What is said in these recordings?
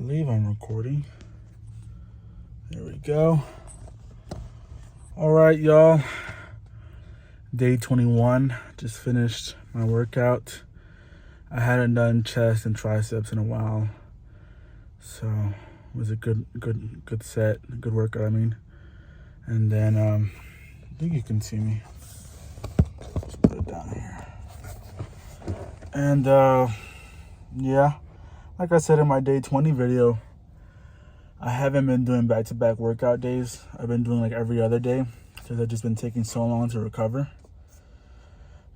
believe I'm recording. There we go. All right, y'all. Day 21. Just finished my workout. I hadn't done chest and triceps in a while, so it was a good set, good workout. I mean, and then I think you can see me. Let's put it down here. And yeah, like I said in my day 20 video, I haven't been doing back-to-back workout days. I've been doing like every other day because I've just been taking so long to recover.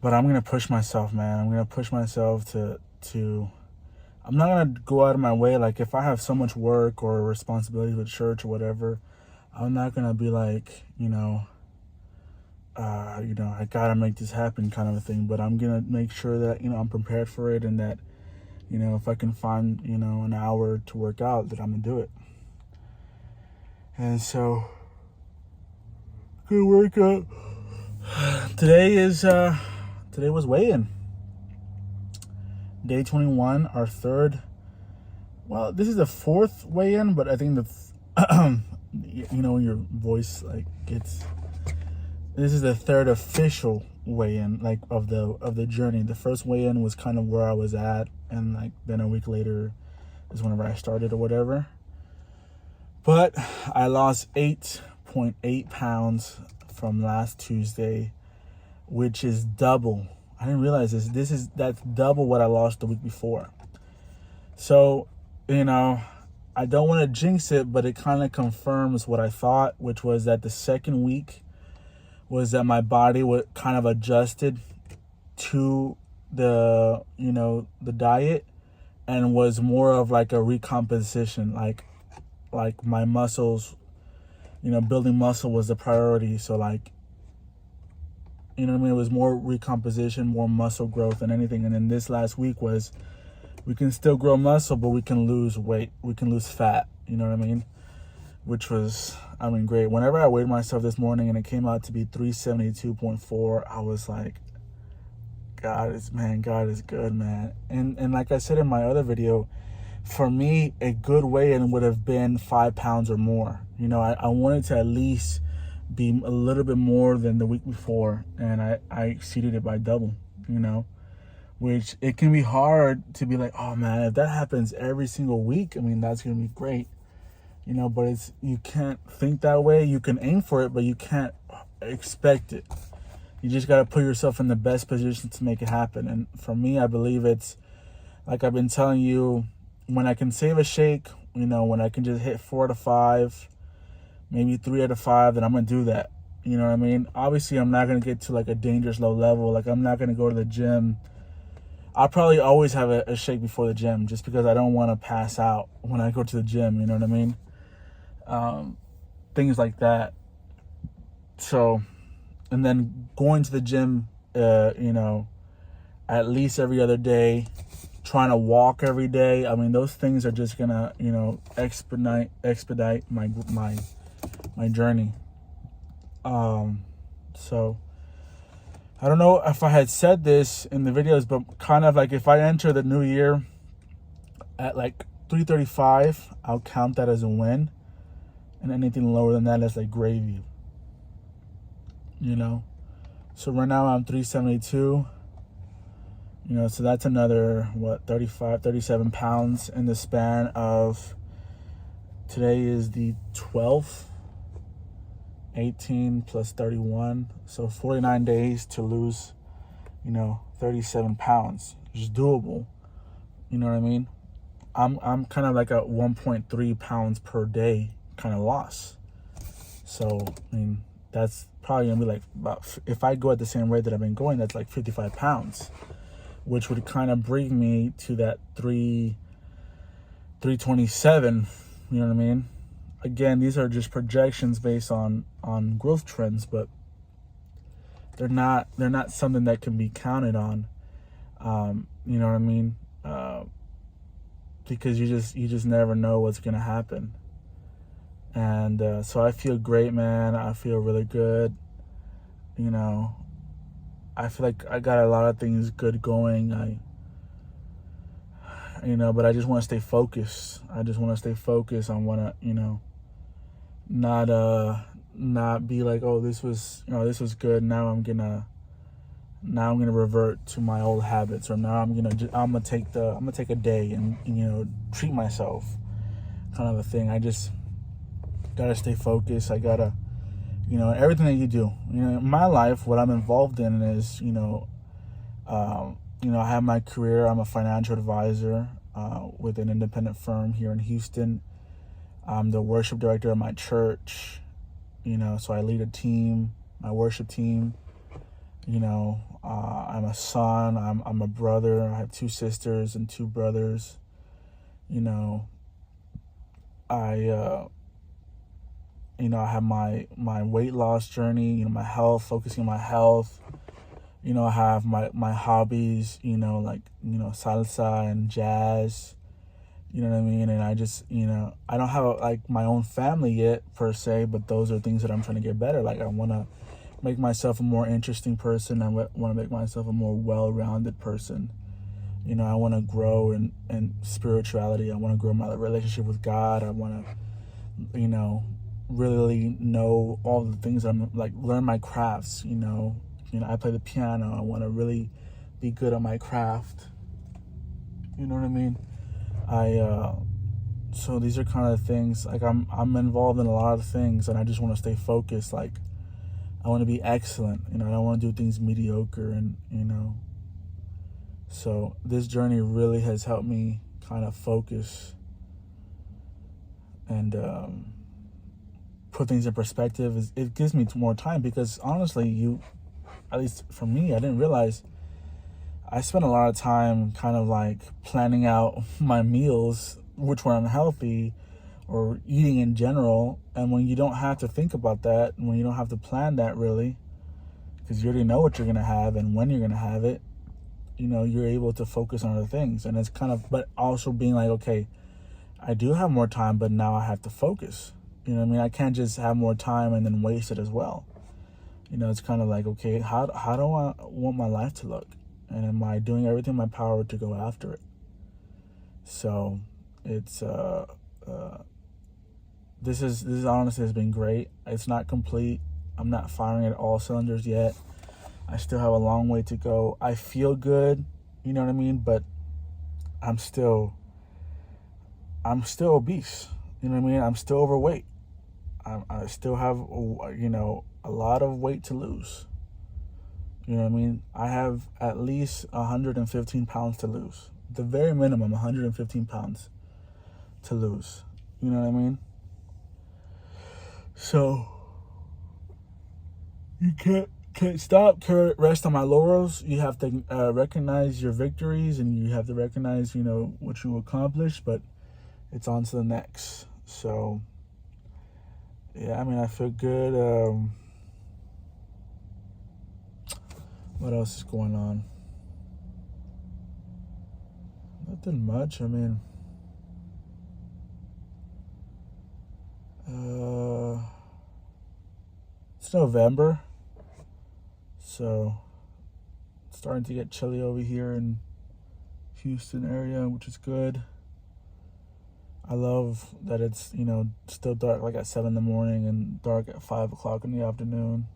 But I'm gonna push myself, man. I'm gonna push myself to I'm not gonna go out of my way. Like if I have so much work or responsibility with church or whatever, I'm not gonna be like, I gotta make this happen kind of a thing. But I'm gonna make sure that, I'm prepared for it, and that, if I can find, an hour to work out, that I'm gonna do it. And so, good workout. Today was weigh-in. Day 21, our third. Well, this is the fourth weigh-in, but I think when your voice gets. This is the third official weigh-in, of the journey. The first weigh-in was kind of where I was at, and then a week later is whenever I started or whatever. But I lost 8.8 pounds from last Tuesday, which is double. I didn't realize this. That's double what I lost the week before. So, I don't want to jinx it, but it kind of confirms what I thought, which was that the second week was that my body was kind of adjusted to the diet, and was more of like a recomposition, like my muscles, building muscle was the priority. So it was more recomposition, more muscle growth than anything. And then this last week was, we can still grow muscle, but we can lose weight. We can lose fat, which was, great. Whenever I weighed myself this morning and it came out to be 372.4, I was like, God is good, man. And like I said in my other video, for me, a good weigh-in would have been 5 pounds or more. I wanted to at least be a little bit more than the week before, and I exceeded it by double, which it can be hard to be like, oh man, if that happens every single week, that's going to be great, but you can't think that way. You can aim for it, but you can't expect it. You just got to put yourself in the best position to make it happen. And for me, I believe it's like I've been telling you, when I can save a shake, when I can just hit 4 to 5, maybe 3 out of 5, then I'm going to do that. You know what I mean? Obviously, I'm not going to get to a dangerous low level. I'm not going to go to the gym. I'll probably always have a shake before the gym, just because I don't want to pass out when I go to the gym. You know what I mean? Things like that. So, and then going to the gym, at least every other day, trying to walk every day. Those things are just gonna, expedite my journey. So I don't know if I had said this in the videos, but kind of if I enter the new year at 335, I'll count that as a win, and anything lower than that is gravy. So right now I'm 372. So that's another, 37 pounds in the span of, today is the 12th, 18 plus 31. So 49 days to lose, 37 pounds. It's doable. You know what I mean? I'm kind of at 1.3 pounds per day kind of loss. So, that's probably going to be about, if I go at the same rate that I've been going, that's 55 pounds. Which would kind of bring me to that 327, you know what I mean? Again, these are just projections based on growth trends, but they're not something that can be counted on. You know what I mean? Because you just never know what's gonna happen. And so I feel great, man. I feel really good. I feel like I got a lot of things good going. but I just want to stay focused. I just want to stay focused. I want to, not be like, oh, this was good. Now I'm gonna revert to my old habits, or now I'm gonna take a day and treat myself, kind of a thing. I just gotta stay focused. I gotta, everything that you do, in my life, what I'm involved in is, I have my career. I'm a financial advisor with an independent firm here in Houston. I'm the worship director of my church, so I lead a team, my worship team. I'm a son, I'm a brother. I have 2 sisters and 2 brothers. I have my weight loss journey, my health, focusing on my health. I have my hobbies, like, salsa and jazz, you know what I mean? And I just, I don't have like my own family yet per se, but those are things that I'm trying to get better. Like, I want to make myself a more interesting person. I want to make myself a more well-rounded person. I want to grow in spirituality. I want to grow my relationship with God. I want to, really know all the things that I'm like, learn my crafts, I play the piano. I want to really be good at my craft. You know what I mean? So these are kind of things, like I'm involved in a lot of things, and I just want to stay focused. Like, I want to be excellent. I don't want to do things mediocre, and so this journey really has helped me kind of focus and put things in perspective. It gives me more time, because honestly, at least for me, I didn't realize I spent a lot of time kind of like planning out my meals, which were unhealthy, or eating in general. And when you don't have to think about that, when you don't have to plan that really, because you already know what you're going to have and when you're going to have it, you're able to focus on other things. And it's kind of, but also being like, okay, I do have more time, but now I have to focus. You know what I mean? I can't just have more time and then waste it as well. It's kind of like, okay, how do I want my life to look? And am I doing everything in my power to go after it? So it's this honestly has been great. It's not complete. I'm not firing at all cylinders yet. I still have a long way to go. I feel good, you know what I mean? But I'm still obese. You know what I mean? I'm still overweight. I still have, a lot of weight to lose. You know what I mean? I have at least 115 pounds to lose. The very minimum, 115 pounds to lose. You know what I mean? So you can't stop, rest on my laurels. You have to recognize your victories, and you have to recognize, what you accomplished, but it's on to the next. So yeah, I feel good. What else is going on? Nothing much. It's November, so it's starting to get chilly over here in Houston area, which is good. I love that it's, still dark like at 7 in the morning and dark at 5 o'clock in the afternoon.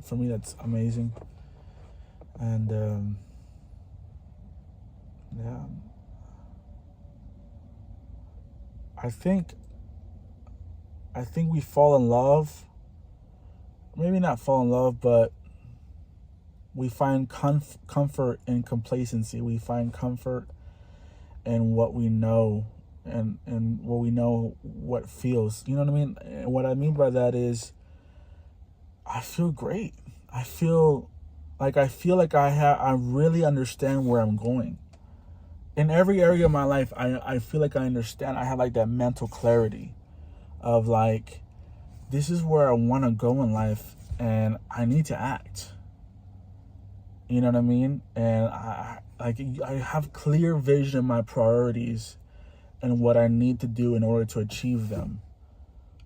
For me, that's amazing. And yeah, I think we fall in love. Maybe not fall in love, but we find comfort in complacency. We find comfort in what we know, and what we know what feels. You know what I mean? And what I mean by that is, I feel great. I feel like I really understand where I'm going. In every area of my life, I feel like I understand. I have like that mental clarity of like, this is where I want to go in life, and I need to act. You know what I mean? And I have clear vision of my priorities and what I need to do in order to achieve them.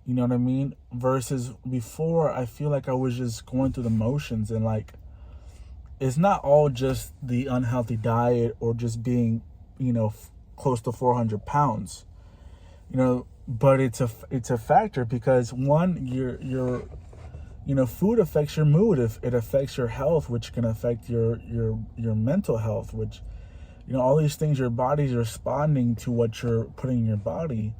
You know what I mean? Versus before, I feel like I was just going through the motions, and like, it's not all just the unhealthy diet or just being, close to 400 pounds. You know, but it's a factor because one, food affects your mood. If it affects your health, which can affect your mental health, which, all these things, your body's responding to what you're putting in your body.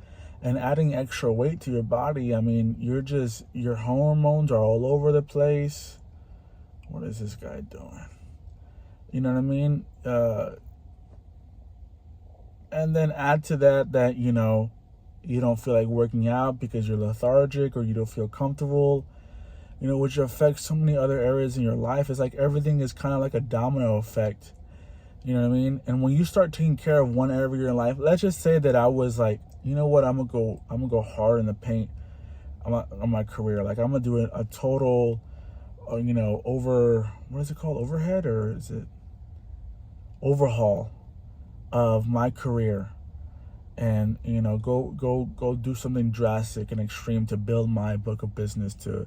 And adding extra weight to your body, I mean, your hormones are all over the place. What is this guy doing? You know what I mean? And then add to that, you don't feel like working out because you're lethargic or you don't feel comfortable, which affects so many other areas in your life. It's like everything is kind of like a domino effect. You know what I mean? And when you start taking care of one area of your life, let's just say that I was like, you know what, I'm gonna go hard in the paint on my career. Like, I'm gonna do a total, what is it called? Overhead, or is it overhaul of my career? And, go do something drastic and extreme to build my book of business, to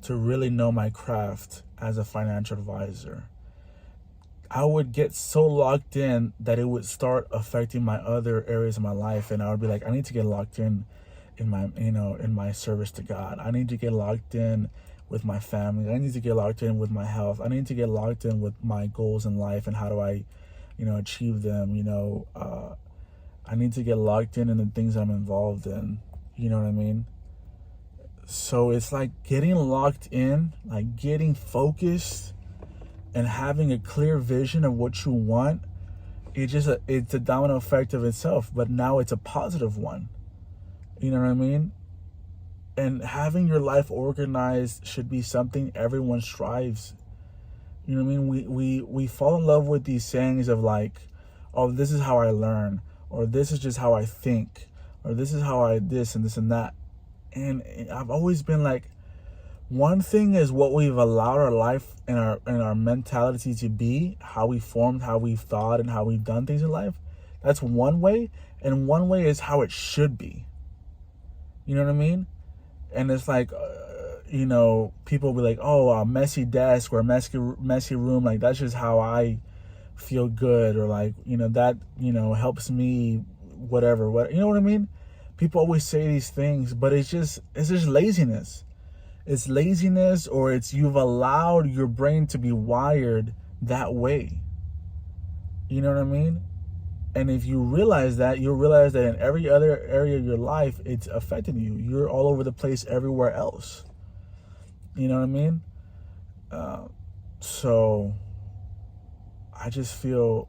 really know my craft as a financial advisor. I would get so locked in that it would start affecting my other areas of my life. And I would be like, I need to get locked in my, in my service to God. I need to get locked in with my family. I need to get locked in with my health. I need to get locked in with my goals in life and how do I, achieve them. I need to get locked in the things I'm involved in. You know what I mean? So it's like getting locked in, like getting focused, and having a clear vision of what you want. It's a domino effect of itself, but now it's a positive one. You know what I mean? And having your life organized should be something everyone strives. You know what I mean? We fall in love with these sayings of like, oh, this is how I learn, or this is just how I think, or this is how I this and this and that. And I've always been like, one thing is what we've allowed our life and our mentality to be, how we formed, how we've thought, and how we've done things in life. That's one way. And one way is how it should be. You know what I mean? And it's like, people will be like, oh, a messy desk or a messy room. Like, that's just how I feel good. Or like, that, helps me, whatever. You know what I mean? People always say these things, but it's just laziness. It's laziness, or it's you've allowed your brain to be wired that way. You know what I mean? And if you realize that, you'll realize that in every other area of your life, it's affecting you. You're all over the place everywhere else. You know what I mean? So I just feel,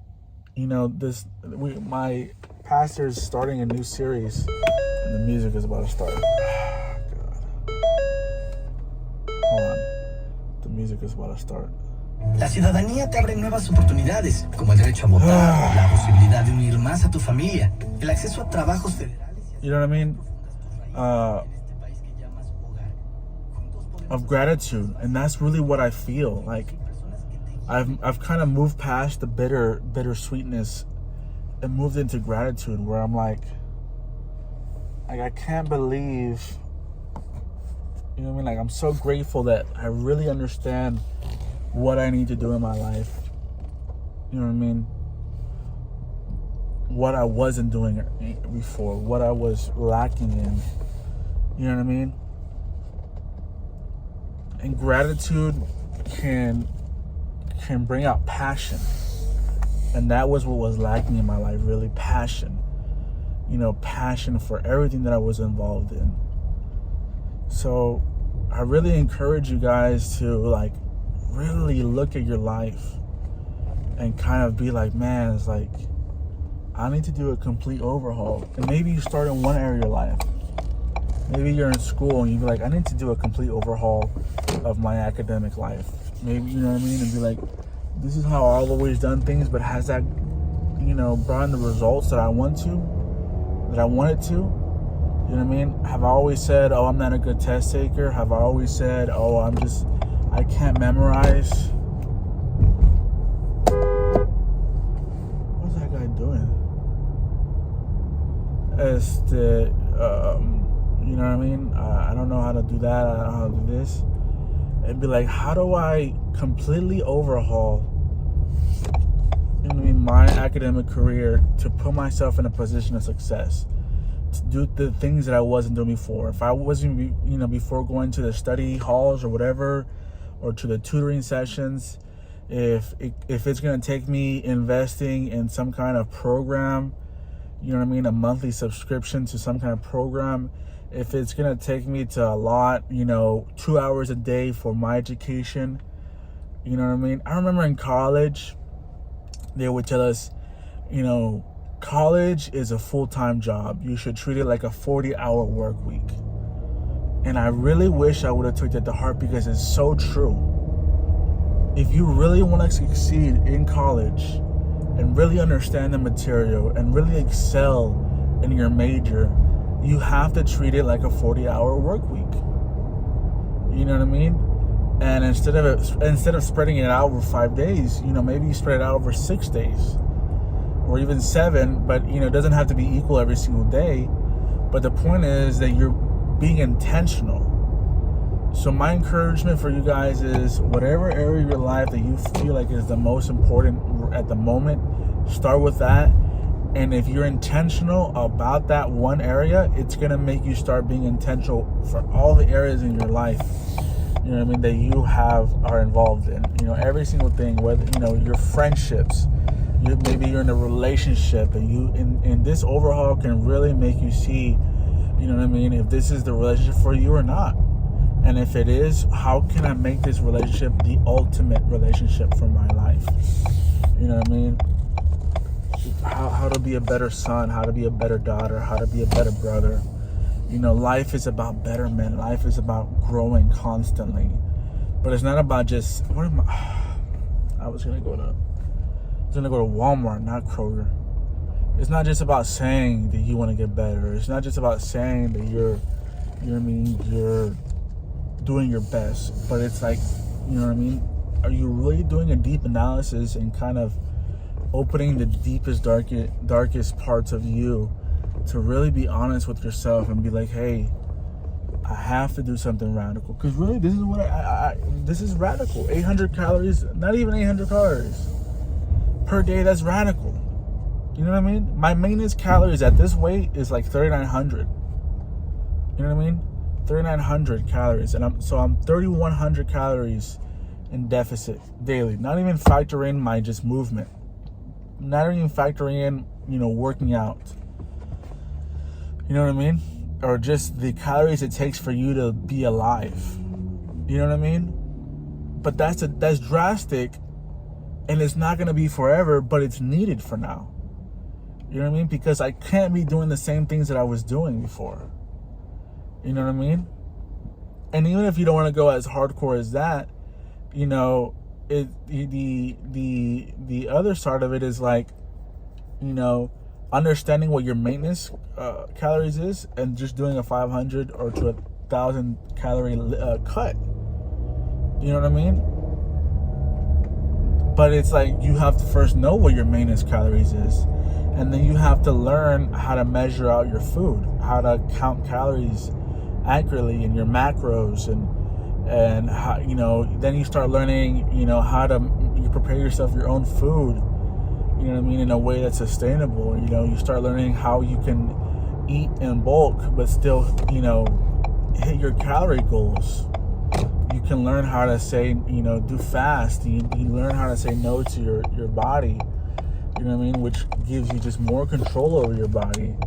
my pastor is starting a new series, and the music is about to start. Hold on. The music is about to start. La ciudadanía te abre nuevas oportunidades, como el derecho a votar, la posibilidad de unir más a tu familia, el acceso a trabajos federales. You know what I mean? Of gratitude, and that's really what I feel. Like, I've kind of moved past the bitter sweetness and moved into gratitude, where I'm like I can't believe. You know what I mean? Like, I'm so grateful that I really understand what I need to do in my life. You know what I mean? What I wasn't doing before, what I was lacking in. You know what I mean? And gratitude can bring out passion. And that was what was lacking in my life, really, passion. Passion for everything that I was involved in. So I really encourage you guys to like really look at your life and kind of be like, man, it's like, I need to do a complete overhaul. And maybe you start in one area of your life. Maybe you're in school and you be like, I need to do a complete overhaul of my academic life. Maybe, you know what I mean? And be like, this is how I've always done things, but has that, brought in the results that I wanted to? You know what I mean? Have I always said, oh, I'm not a good test taker? Have I always said, oh, I can't memorize? What's that guy doing? You know what I mean? I don't know how to do that. I don't know how to do this. And be like, how do I completely overhaul you know what I mean, my academic career to put myself in a position of success, to do the things that I wasn't doing before. If I wasn't, you know, before going to the study halls or whatever, or to the tutoring sessions, if it's going to take me investing in some kind of program, you know what I mean, a monthly subscription to some kind of program, if it's going to take me to allot, you know, 2 hours a day for my education, you know what I mean? I remember in college, they would tell us, you know, college is a full-time job. You should treat it like a 40-hour work week. And I really wish I would have took that to heart, because it's so true. If you really want to succeed in college and really understand the material and really excel in your major, you have to treat it like a 40-hour work week. You know what I mean? And instead of spreading it out over 5 days, you know, maybe you spread it out over 6 days or even 7, but, you know, it doesn't have to be equal every single day. But the point is that you're being intentional. So my encouragement for you guys is, whatever area of your life that you feel like is the most important at the moment, start with that. And if you're intentional about that one area, it's going to make you start being intentional for all the areas in your life, you know what I mean, that you are involved in. You know, every single thing, whether, you know, your friendships, maybe you're in a relationship, and you in this overhaul can really make you see, you know what I mean, if this is the relationship for you or not. And if it is, how can I make this relationship the ultimate relationship for my life? You know what I mean? How to be a better son, how to be a better daughter, how to be a better brother. You know, life is about betterment. Life is about growing constantly. But it's not about just, I was gonna go to Walmart, not Kroger. It's not just about saying that you want to get better. It's not just about saying that you're doing your best. But it's like, you know what I mean? Are you really doing a deep analysis and kind of opening the deepest, darkest parts of you to really be honest with yourself and be like, hey, I have to do something radical? Because really, this is what this is radical. 800 calories, not even 800 calories per day. That's radical. You know what I mean? My maintenance calories at this weight is like 3,900. You know what I mean? 3,900 calories, and I'm 3,100 calories in deficit daily. Not even factoring my just movement. Not even factoring in, you know, working out. You know what I mean? Or just the calories it takes for you to be alive. You know what I mean? But that's drastic, and it's not gonna be forever, but it's needed for now. You know what I mean? Because I can't be doing the same things that I was doing before. You know what I mean? And even if you don't want to go as hardcore as that, you know, the other side of it is like, you know, understanding what your maintenance calories is, and just doing a 500 or to 1,000 calorie cut. You know what I mean? But it's like, you have to first know what your maintenance calories is, and then you have to learn how to measure out your food, how to count calories accurately in your macros, and how, you know, then you start learning, you know, how to prepare yourself your own food, you know what I mean, in a way that's sustainable. You know, you start learning how you can eat in bulk but still, you know, hit your calorie goals. You can learn how to say, you know, do fast. You learn how to say no to your body, you know what I mean, which gives you just more control over your body. You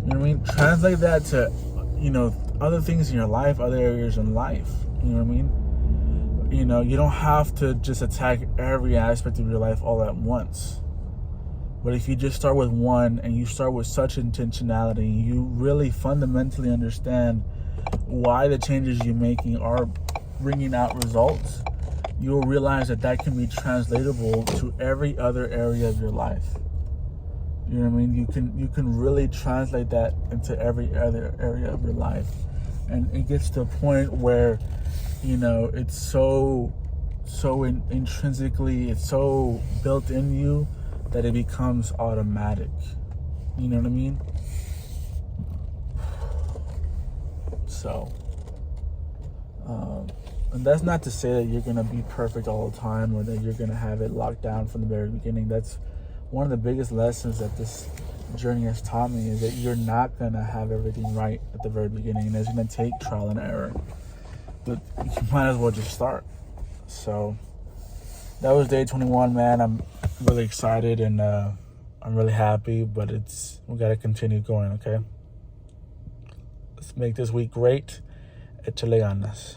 know what I mean? Translate that to, you know, other things in your life, other areas in life. You know what I mean? You know, you don't have to just attack every aspect of your life all at once. But if you just start with one, and you start with such intentionality, you really fundamentally understand why the changes you're making are bringing out results, you'll realize that can be translatable to every other area of your life. You know what I mean? You can really translate that into every other area of your life. And it gets to a point where, you know, it's so intrinsically, it's so built in you that it becomes automatic. You know what I mean? So, and that's not to say that you're gonna be perfect all the time, or that you're gonna have it locked down from the very beginning. That's one of the biggest lessons that this journey has taught me is that you're not gonna have everything right at the very beginning, and it's gonna take trial and error. But you might as well just start. So that was day 21, man. I'm really excited and I'm really happy, but we gotta continue going, okay? Let's make this week great. Échale ganas.